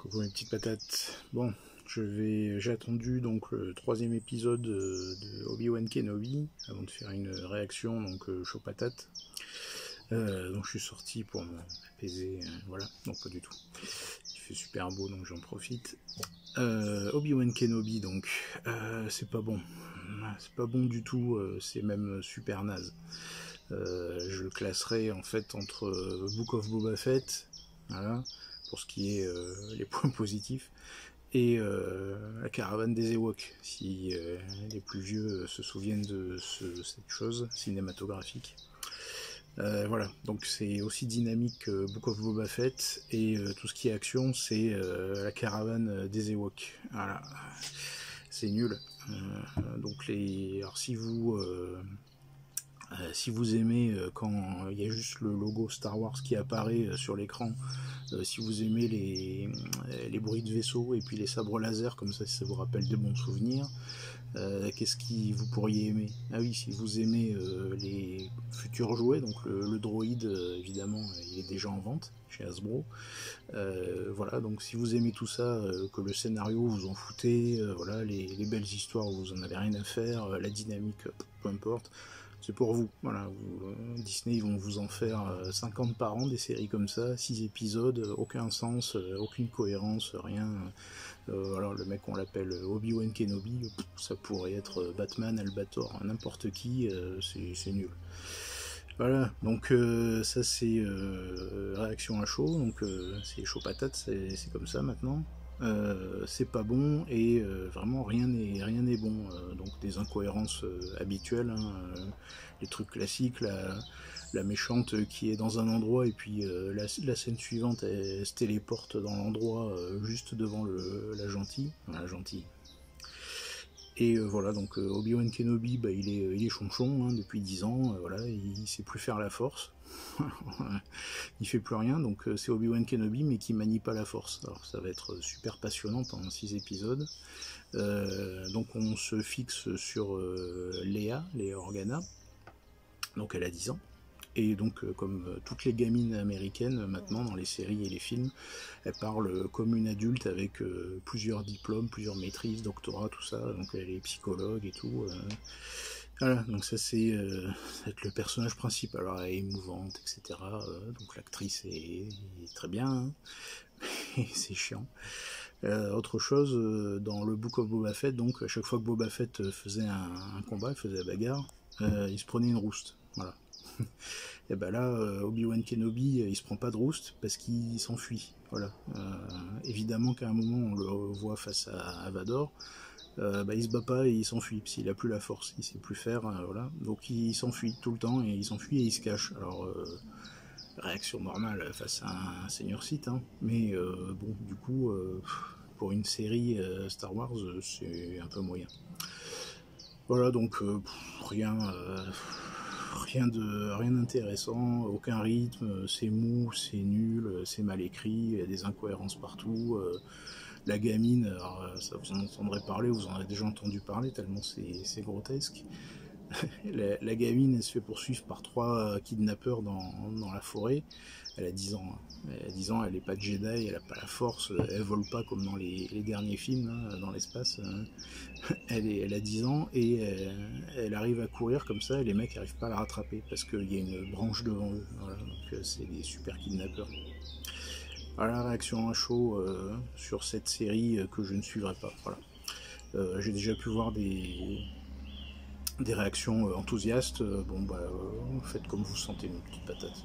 Coucou mes petites patates. Bon, j'ai attendu donc le 3e épisode de Obi-Wan Kenobi avant de faire une réaction, donc chaud patate. Donc je suis sorti pour m'apaiser, voilà, non pas du tout. Il fait super beau donc j'en profite. Obi-Wan Kenobi donc, c'est pas bon. C'est pas bon du tout, c'est même super naze. Je le classerai en fait entre Book of Boba Fett, voilà, pour ce qui est les points positifs, et la caravane des Ewoks, si les plus vieux se souviennent de cette chose cinématographique. Voilà, donc c'est aussi dynamique que Book of Boba Fett, et tout ce qui est action, c'est la caravane des Ewoks. Voilà, c'est nul. Donc alors si vous aimez quand il y a juste le logo Star Wars qui apparaît sur l'écran, si vous aimez les bruits de vaisseau et puis les sabres laser, comme ça vous rappelle de bons souvenirs, qu'est-ce que vous pourriez aimer? Ah oui, si vous aimez les futurs jouets, donc le droïde, évidemment, il est déjà en vente chez Hasbro. Voilà, donc si vous aimez tout ça, que le scénario vous en foutez, voilà, les belles histoires vous en avez rien à faire, la dynamique, peu importe, c'est pour vous. Voilà, Disney ils vont vous en faire 50 par an, des séries comme ça, 6 épisodes, aucun sens, aucune cohérence, rien. Alors le mec on l'appelle Obi-Wan Kenobi, ça pourrait être Batman, Albator, n'importe qui, c'est nul. Voilà, donc ça c'est réaction à chaud, donc c'est chaud patate, c'est comme ça maintenant. C'est pas bon et vraiment rien n'est bon, donc des incohérences habituelles, hein, les trucs classiques, la méchante qui est dans un endroit et puis la scène suivante elle se téléporte dans l'endroit juste devant la gentille, et voilà, donc Obi-Wan Kenobi, bah, il est chonchon, hein, depuis 10 ans, voilà, il sait plus faire la force. Il fait plus rien, donc c'est Obi-Wan Kenobi mais qui manie pas la force. Alors ça va être super passionnant pendant 6 épisodes. Donc on se fixe sur Léa Organa, donc elle a 10 ans. Et donc, comme toutes les gamines américaines maintenant dans les séries et les films, elle parle comme une adulte avec plusieurs diplômes, plusieurs maîtrises, doctorats, tout ça. Donc elle est psychologue et tout. Voilà, donc ça c'est être le personnage principal. Alors elle est émouvante, etc. Donc l'actrice est très bien, hein, mais c'est chiant. Autre chose, dans le Book of Boba Fett, donc à chaque fois que Boba Fett faisait un combat, il faisait la bagarre, il se prenait une rouste. Voilà. Et ben là, Obi-Wan Kenobi, il se prend pas de rouste parce qu'il s'enfuit. Voilà. Évidemment qu'à un moment, on le voit face à Vador, bah, il se bat pas et il s'enfuit, parce qu'il a plus la force, il sait plus faire, voilà. Donc il s'enfuit tout le temps, et il s'enfuit et il se cache. Alors, réaction normale face à un seigneur Sith, hein. Mais bon, du coup, pour une série Star Wars, c'est un peu moyen. Voilà, donc rien d'intéressant, aucun rythme, c'est mou, c'est nul, c'est mal écrit, il y a des incohérences partout. La gamine, alors, ça vous en entendrez parler, vous en avez déjà entendu parler tellement c'est grotesque. La gamine, elle se fait poursuivre par 3 kidnappeurs dans la forêt. Elle a 10 ans. Hein. Elle a 10 ans, elle n'est pas de Jedi, elle n'a pas la force, elle vole pas comme dans les derniers films, hein, dans l'espace. Elle a 10 ans et elle arrive à courir comme ça, et les mecs n'arrivent pas à la rattraper parce qu'il y a une branche devant eux. Voilà, donc c'est des super kidnappeurs. Voilà, réaction à chaud sur cette série que je ne suivrai pas. Voilà. J'ai déjà pu voir des réactions enthousiastes. Bon, bah, faites comme vous sentez, mes petites patates.